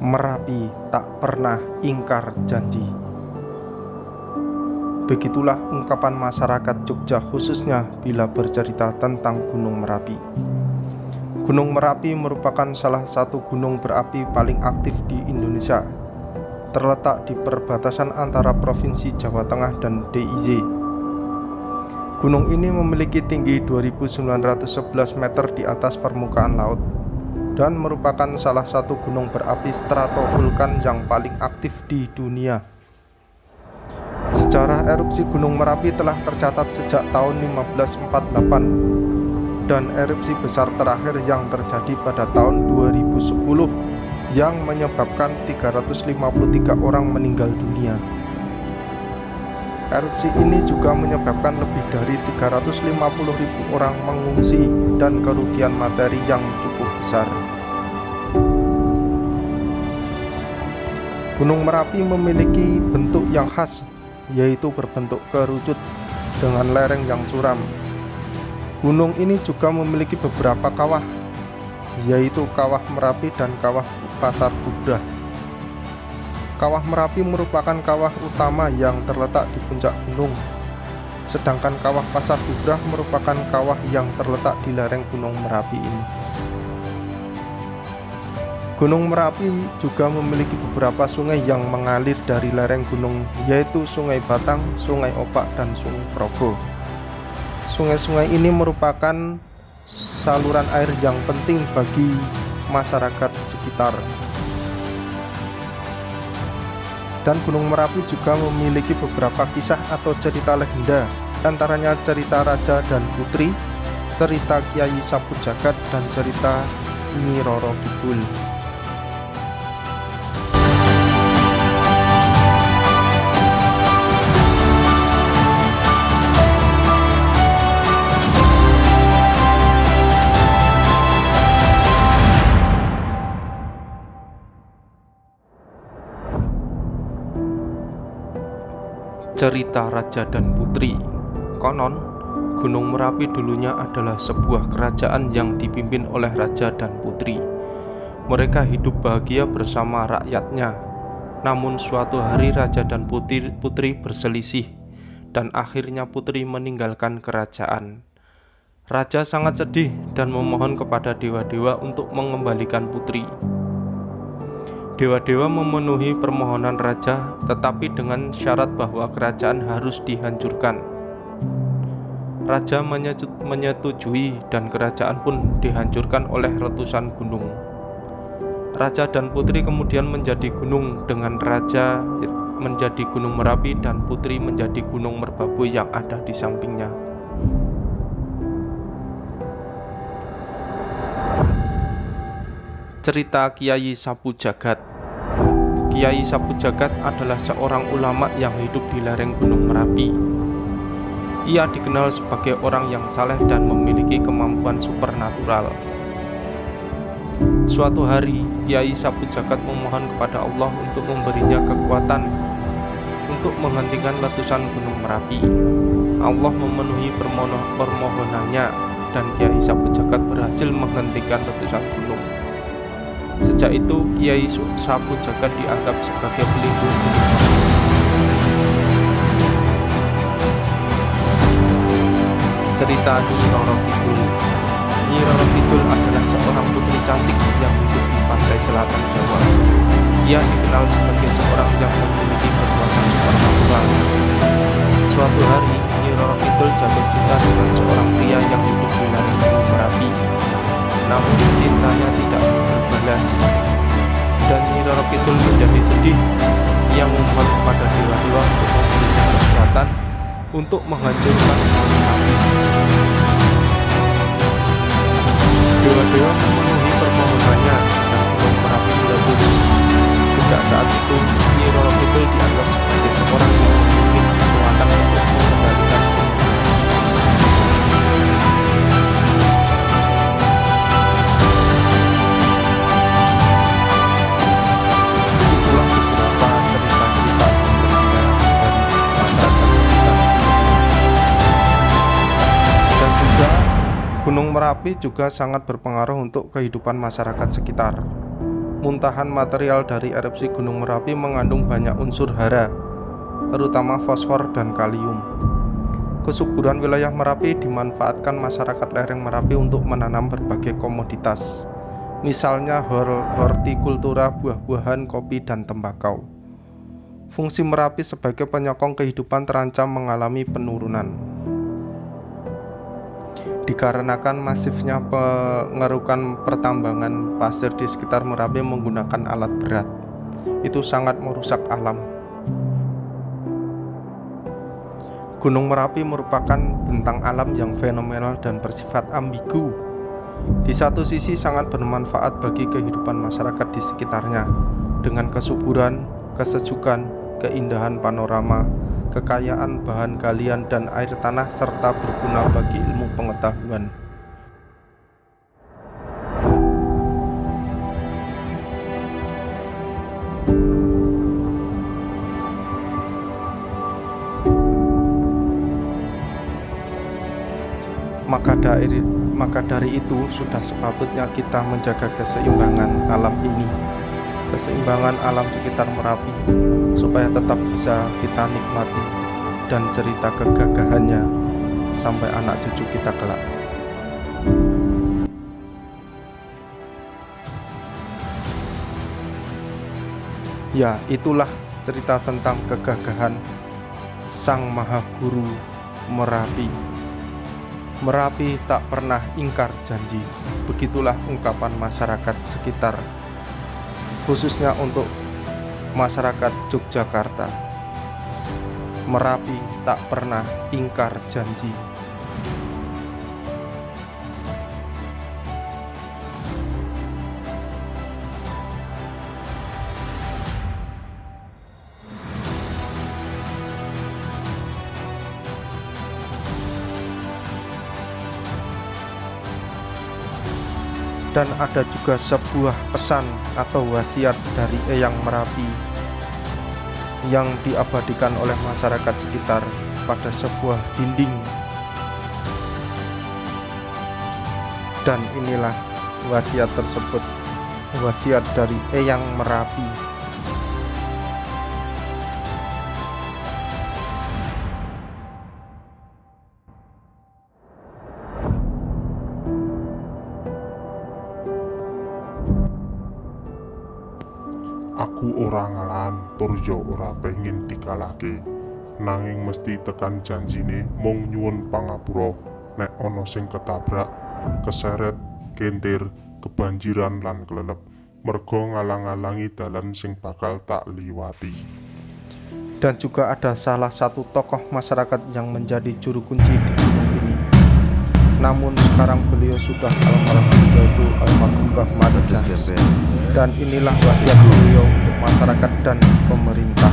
Merapi tak pernah ingkar janji. Begitulah ungkapan masyarakat Jogja khususnya bila bercerita tentang Gunung Merapi. Gunung Merapi merupakan salah satu gunung berapi paling aktif di Indonesia. Terletak di perbatasan antara Provinsi Jawa Tengah dan DIY. Gunung ini memiliki tinggi 2.911 meter di atas permukaan laut dan merupakan salah satu gunung berapi stratovulkan yang paling aktif di dunia. Sejarah erupsi Gunung Merapi telah tercatat sejak tahun 1548 dan erupsi besar terakhir yang terjadi pada tahun 2010 yang menyebabkan 353 orang meninggal dunia. Erupsi ini juga menyebabkan lebih dari 350.000 orang mengungsi dan kerugian materi yang cukup besar. Gunung Merapi memiliki bentuk yang khas, yaitu berbentuk kerucut dengan lereng yang curam. Gunung ini juga memiliki beberapa kawah, yaitu Kawah Merapi dan Kawah Pasar Bubrah. Kawah Merapi merupakan kawah utama yang terletak di puncak gunung, sedangkan Kawah Pasar Bubrah merupakan kawah yang terletak di lereng Gunung Merapi ini. Gunung Merapi juga memiliki beberapa sungai yang mengalir dari lereng gunung, yaitu Sungai Batang, Sungai Opak, dan Sungai Progo. Sungai-sungai ini merupakan saluran air yang penting bagi masyarakat sekitar. Dan Gunung Merapi juga memiliki beberapa kisah atau cerita legenda, antaranya cerita Raja dan Putri, cerita Kiai Sapu Jagat, dan cerita Nyi Roro Kidul. Cerita Raja dan Putri. Konon, Gunung Merapi dulunya adalah sebuah kerajaan yang dipimpin oleh Raja dan Putri. Mereka hidup bahagia bersama rakyatnya. Namun suatu hari Raja dan Putri berselisih, dan akhirnya Putri meninggalkan kerajaan. Raja sangat sedih dan memohon kepada dewa-dewa untuk mengembalikan Putri. Dewa-dewa memenuhi permohonan raja, tetapi dengan syarat bahwa kerajaan harus dihancurkan. Raja menyetujui dan kerajaan pun dihancurkan oleh letusan gunung. Raja dan Putri kemudian menjadi gunung, dengan raja menjadi Gunung Merapi dan Putri menjadi Gunung Merbabu yang ada di sampingnya. Cerita Kiai Sapu Jagat. Kiai Sapu Jagat adalah seorang ulama yang hidup di lereng Gunung Merapi. Ia dikenal sebagai orang yang saleh dan memiliki kemampuan supernatural. Suatu hari, Kiai Sapu Jagat memohon kepada Allah untuk memberinya kekuatan untuk menghentikan letusan Gunung Merapi. Allah memenuhi permohonannya dan Kiai Sapu Jagat berhasil menghentikan letusan gunung. Sejak itu, Kiai Sapu Jagat dianggap sebagai pelindung. Cerita Nyi Roro Kidul. Nyi Roro Kidul adalah seorang putri cantik yang hidup di pantai selatan Jawa. Ia dikenal sebagai seorang yang memiliki kekuatan supernatural. Suatu hari, Nyi Roro Kidul jatuh cinta dengan seorang pria yang hidup di lereng Gunung Merapi. Namun cintanya tidak berbalas, dan Nyi Roro Kidul menjadi sedih. Ia memohon kepada dewa-dewa untuk memberikan kekuatan untuk menghancurkan Gunung Merapi. Dewa-dewa memenuhi permohonannya dan Gunung Merapi meletus. Sejak saat itu, Nyi Roro Kidul dianggap sebagai seorang yang memiliki kekuatan untuk mengendalikan gunung. Gunung Merapi juga sangat berpengaruh untuk kehidupan masyarakat sekitar. Muntahan material dari erupsi Gunung Merapi mengandung banyak unsur hara, terutama fosfor dan kalium. Kesuburan wilayah Merapi dimanfaatkan masyarakat lereng Merapi untuk menanam berbagai komoditas, misalnya hortikultura, buah-buahan, kopi, dan tembakau. Fungsi Merapi sebagai penyokong kehidupan terancam mengalami penurunan dikarenakan masifnya pengerukan pertambangan pasir di sekitar Merapi menggunakan alat berat. Itu sangat merusak alam. Gunung Merapi merupakan bentang alam yang fenomenal dan bersifat ambigu. Di satu sisi sangat bermanfaat bagi kehidupan masyarakat di sekitarnya dengan kesuburan, kesejukan, keindahan panorama, kekayaan bahan galian dan air tanah, serta berguna bagi ilmu pengetahuan. Maka dari itu sudah sepatutnya kita menjaga keseimbangan alam ini, keseimbangan alam sekitar Merapi, supaya tetap bisa kita nikmati dan cerita kegagahannya sampai anak cucu kita kelak. Ya, itulah cerita tentang kegagahan Sang Maha Guru Merapi. Merapi tak pernah ingkar janji. Begitulah ungkapan masyarakat sekitar, khususnya untuk masyarakat Yogyakarta. Merapi tak pernah ingkar janji. Dan ada juga sebuah pesan atau wasiat dari Eyang Merapi yang diabadikan oleh masyarakat sekitar pada sebuah dinding. Dan inilah wasiat tersebut, wasiat dari Eyang Merapi. Aku ora ngalantur yo ora pengen dikalake, nanging mesti tekan janjine mung nyuwun pangapura nek ana sing ketabrak, keseret, kentir, kebanjiran lan kelelep, merga ngalang-alangi dalan sing bakal tak liwati. Dan juga ada salah satu tokoh masyarakat yang menjadi juru kunci di gunung ini. Namun sekarang beliau sudah almarhum, yaitu almarhum Mbah Madjas. Dan inilah wasiat beliau untuk masyarakat dan pemerintah.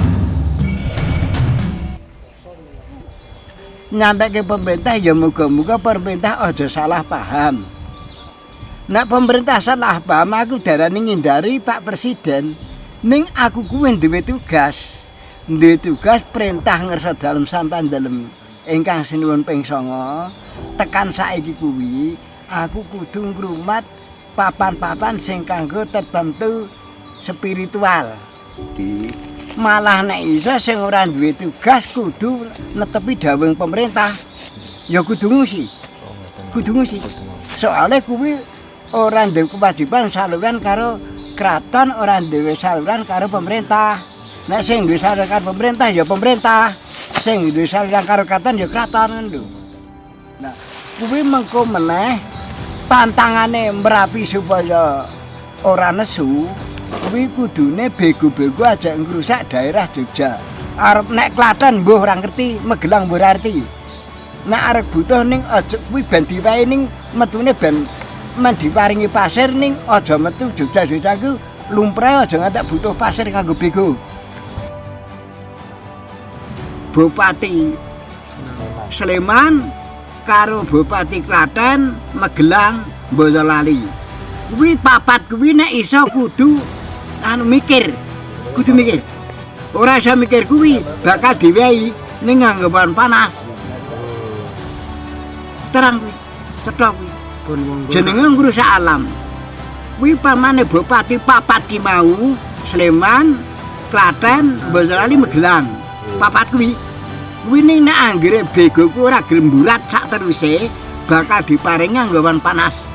Nyampe ke pemerintah ya muga-muga pemerintah aja salah paham. Nek pemerintah salah paham aku darani ngindari Pak Presiden, ning aku kuwi duwe tugas. Duwe tugas perintah ngersa dalem sampan dalem ingkang sinuwun ping 9. Tekan saiki kuwi aku kudu ngrumat papan-papan sing kanggo tertentu spiritual. Malah nek iso sing ora duwe tugas kudu netepi dawuh pemerintah. Ya kudu ngusi. Soale kuwi ora duwe kewajiban saluran karo kraton, ora duwe saluran karo pemerintah. Nek sing duwe saluran karo pemerintah ya pemerintah, sing duwe saluran karo kraton ya kraton lho. Nah, kuwi mengko meneh tantangane Merapi supaya ora nesu, kuwi kudune bego-bego aja ngrusak daerah Jogja. Arep nek Klaten mbuh ora ngerti, Magelang mbuh ora ngerti. Nek arep butuh ning aja kuwi ben diwae ning metune ben men diparingi pasir ning aja metu Jogja-Jogja ku lumprah aja ngantek butuh pasir kanggo bego. Bupati Sleman karo Bupati Klaten, Magelang, Boyolali. Kuwi papat kuwi nek iso kudu mikir. Ora iso mikir kuwi bakal diwehi ning nganggopan panas. Terang kuwi, cethok kuwi. Jenenge ngrusak alam. kuwi pamane bupati papat ki mau Sleman, Klaten, Boyolali, Magelang. Papat kuwi. Kuwi ning nek anggere bego ku ora gelem burat sak teruse bakal diparingi anggawan panas.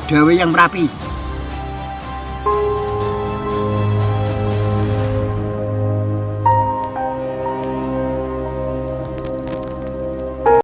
Dawe yang Merapi.